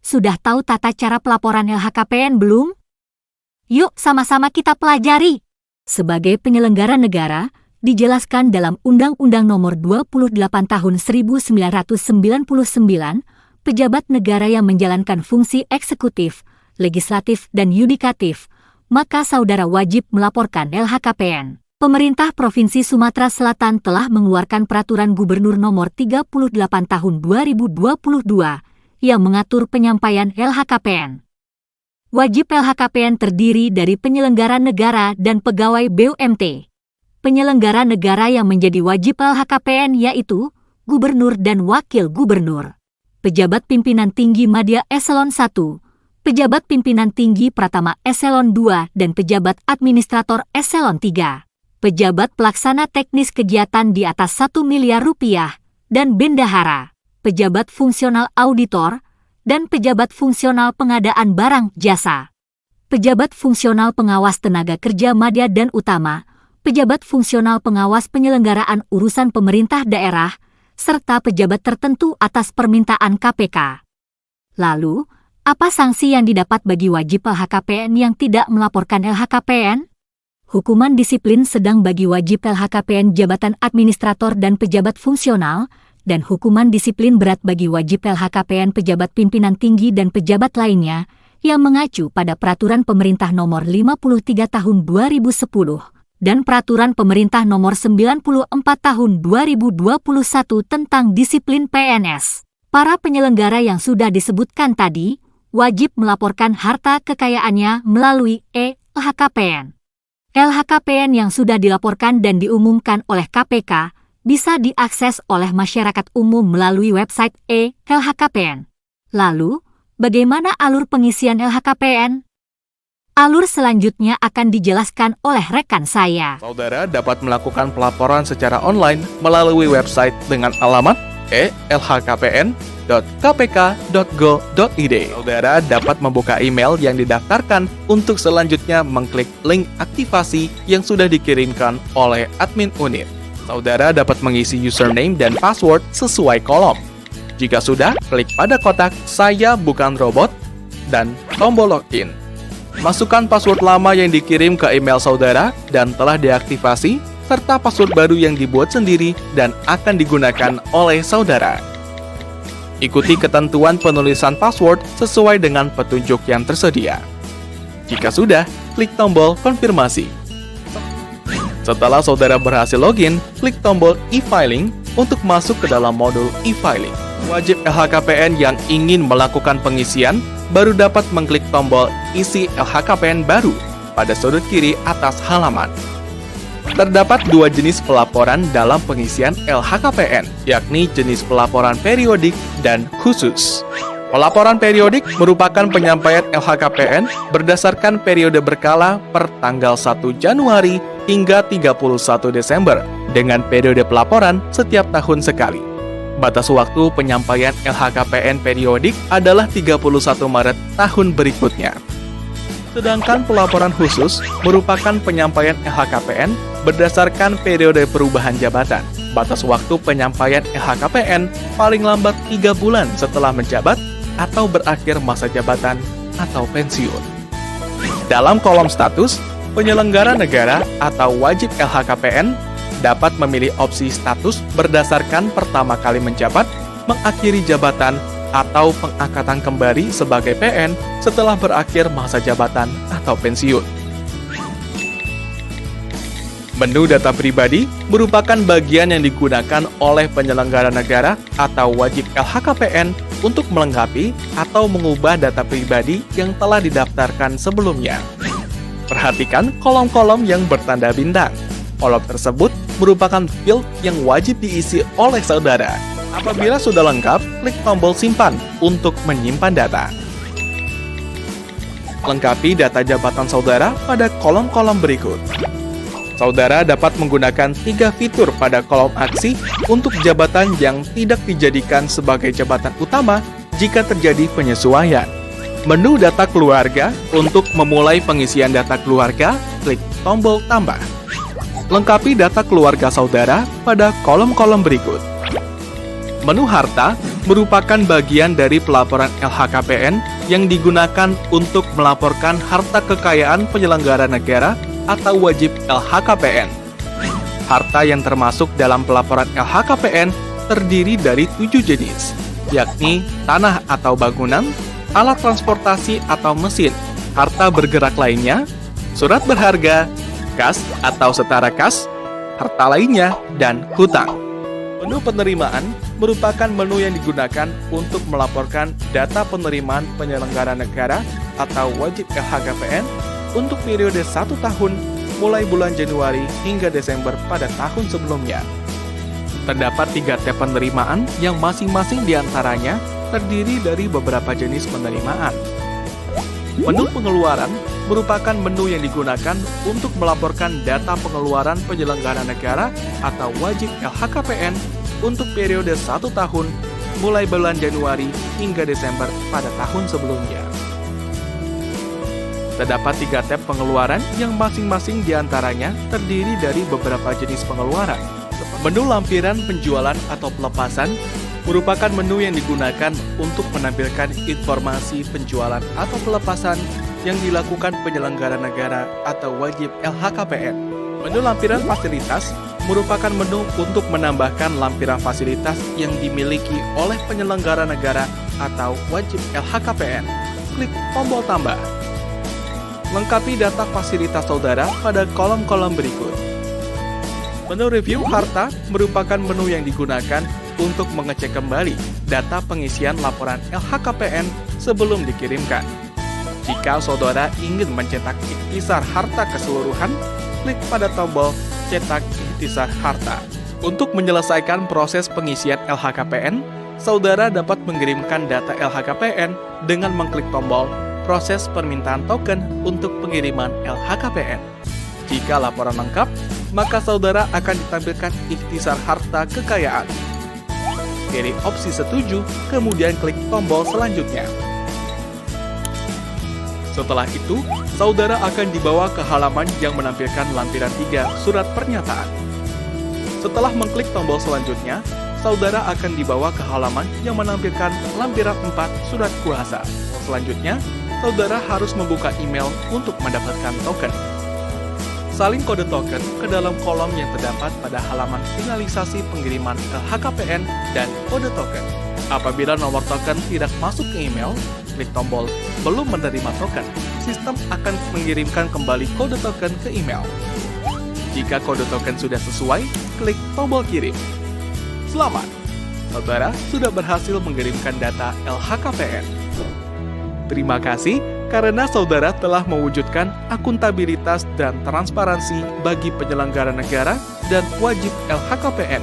Sudah tahu tata cara pelaporan LHKPN belum? Yuk sama-sama kita pelajari. Sebagai penyelenggara negara, dijelaskan dalam Undang-Undang Nomor 28 Tahun 1999, pejabat negara yang menjalankan fungsi eksekutif, legislatif, dan yudikatif, maka saudara wajib melaporkan LHKPN. Pemerintah Provinsi Sumatera Selatan telah mengeluarkan Peraturan Gubernur Nomor 38 Tahun 2022 yang mengatur penyampaian LHKPN. Wajib LHKPN terdiri dari penyelenggara negara dan pegawai BUMT. Penyelenggara negara yang menjadi wajib LHKPN yaitu Gubernur dan Wakil Gubernur, Pejabat Pimpinan Tinggi Madya Eselon 1, Pejabat Pimpinan Tinggi Pratama Eselon 2 dan Pejabat Administrator Eselon 3, Pejabat Pelaksana Teknis Kegiatan di atas 1 miliar rupiah, dan Bendahara, Pejabat Fungsional Auditor, dan Pejabat Fungsional Pengadaan Barang Jasa, Pejabat Fungsional Pengawas Tenaga Kerja Madya dan Utama, Pejabat Fungsional Pengawas Penyelenggaraan Urusan Pemerintah Daerah, serta pejabat tertentu atas permintaan KPK. Lalu, apa sanksi yang didapat bagi wajib LHKPN yang tidak melaporkan LHKPN? Hukuman disiplin sedang bagi wajib LHKPN jabatan administrator dan pejabat fungsional, dan hukuman disiplin berat bagi wajib LHKPN pejabat pimpinan tinggi dan pejabat lainnya yang mengacu pada Peraturan Pemerintah Nomor 53 Tahun 2010 dan Peraturan Pemerintah Nomor 94 Tahun 2021 tentang disiplin PNS. Para penyelenggara yang sudah disebutkan tadi wajib melaporkan harta kekayaannya melalui LHKPN. LHKPN yang sudah dilaporkan dan diumumkan oleh KPK bisa diakses oleh masyarakat umum melalui website LHKPN. Lalu, bagaimana alur pengisian LHKPN? Alur selanjutnya akan dijelaskan oleh rekan saya. Saudara dapat melakukan pelaporan secara online melalui website dengan alamat lhkpn.kpk.go.id. Saudara dapat membuka email yang didaftarkan untuk selanjutnya mengklik link aktivasi yang sudah dikirimkan oleh admin unit. Saudara dapat mengisi username dan password sesuai kolom. Jika sudah, klik pada kotak "Saya bukan robot" dan tombol login. Masukkan password lama yang dikirim ke email saudara dan telah diaktifasi, serta password baru yang dibuat sendiri dan akan digunakan oleh saudara. Ikuti ketentuan penulisan password sesuai dengan petunjuk yang tersedia. Jika sudah, klik tombol konfirmasi. Setelah saudara berhasil login, klik tombol e-filing untuk masuk ke dalam modul e-filing. Wajib LHKPN yang ingin melakukan pengisian baru dapat mengklik tombol isi LHKPN baru pada sudut kiri atas halaman. Terdapat dua jenis pelaporan dalam pengisian LHKPN, yakni jenis pelaporan periodik dan khusus. Pelaporan periodik merupakan penyampaian LHKPN berdasarkan periode berkala per tanggal 1 Januari hingga 31 Desember dengan periode pelaporan setiap tahun sekali. Batas waktu penyampaian LHKPN periodik adalah 31 Maret tahun berikutnya. Sedangkan pelaporan khusus merupakan penyampaian LHKPN berdasarkan periode perubahan jabatan. Batas waktu penyampaian LHKPN paling lambat 3 bulan setelah menjabat atau berakhir masa jabatan atau pensiun. Dalam kolom status, penyelenggara negara atau wajib LHKPN dapat memilih opsi status berdasarkan pertama kali menjabat, mengakhiri jabatan, atau pengangkatan kembali sebagai PN setelah berakhir masa jabatan atau pensiun. Menu data pribadi merupakan bagian yang digunakan oleh penyelenggara negara atau wajib LHKPN untuk melengkapi atau mengubah data pribadi yang telah didaftarkan sebelumnya. Perhatikan kolom-kolom yang bertanda bintang. Kolom tersebut merupakan field yang wajib diisi oleh saudara. Apabila sudah lengkap, klik tombol simpan untuk menyimpan data. Lengkapi data jabatan saudara pada kolom-kolom berikut. Saudara dapat menggunakan 3 fitur pada kolom aksi untuk jabatan yang tidak dijadikan sebagai jabatan utama jika terjadi penyesuaian. Menu data keluarga untuk memulai pengisian data keluarga, klik tombol tambah. Lengkapi data keluarga saudara pada kolom-kolom berikut. Menu harta merupakan bagian dari pelaporan LHKPN yang digunakan untuk melaporkan harta kekayaan penyelenggara negara atau wajib LHKPN. Harta yang termasuk dalam pelaporan LHKPN terdiri dari 7 jenis, yakni tanah atau bangunan, alat transportasi atau mesin, harta bergerak lainnya, surat berharga, kas atau setara kas, harta lainnya, dan hutang. Menu penerimaan merupakan menu yang digunakan untuk melaporkan data penerimaan penyelenggara negara atau wajib LHKPN untuk periode 1 tahun mulai bulan Januari hingga Desember pada tahun sebelumnya. Terdapat 3 tab penerimaan yang masing-masing diantaranya terdiri dari beberapa jenis penerimaan. Menu pengeluaran merupakan menu yang digunakan untuk melaporkan data pengeluaran penyelenggara negara atau wajib LHKPN untuk periode 1 tahun mulai bulan Januari hingga Desember pada tahun sebelumnya. Terdapat 3 tab pengeluaran yang masing-masing diantaranya terdiri dari beberapa jenis pengeluaran. Menu lampiran penjualan atau pelepasan merupakan menu yang digunakan untuk menampilkan informasi penjualan atau pelepasan yang dilakukan penyelenggara negara atau wajib LHKPN. Menu lampiran fasilitas merupakan menu untuk menambahkan lampiran fasilitas yang dimiliki oleh penyelenggara negara atau wajib LHKPN. Klik tombol tambah. Lengkapi data fasilitas saudara pada kolom-kolom berikut. Menu review harta merupakan menu yang digunakan untuk mengecek kembali data pengisian laporan LHKPN sebelum dikirimkan. Jika saudara ingin mencetak ikhtisar harta keseluruhan, klik pada tombol cetak ikhtisar harta. Untuk menyelesaikan proses pengisian LHKPN, saudara dapat mengirimkan data LHKPN dengan mengklik tombol proses permintaan token untuk pengiriman LHKPN. Jika laporan lengkap, maka saudara akan ditampilkan ikhtisar harta kekayaan. Pilih opsi setuju, kemudian klik tombol selanjutnya. Setelah itu, saudara akan dibawa ke halaman yang menampilkan lampiran 3 surat pernyataan. Setelah mengklik tombol selanjutnya, saudara akan dibawa ke halaman yang menampilkan lampiran 4 surat kuasa. Selanjutnya, saudara harus membuka email untuk mendapatkan token. Salin kode token ke dalam kolom yang terdapat pada halaman finalisasi pengiriman LHKPN dan kode token. Apabila nomor token tidak masuk ke email, klik tombol belum menerima token. Sistem akan mengirimkan kembali kode token ke email. Jika kode token sudah sesuai, klik tombol kirim. Selamat! Saudara sudah berhasil mengirimkan data LHKPN. Terima kasih karena saudara telah mewujudkan akuntabilitas dan transparansi bagi penyelenggara negara dan wajib LHKPN.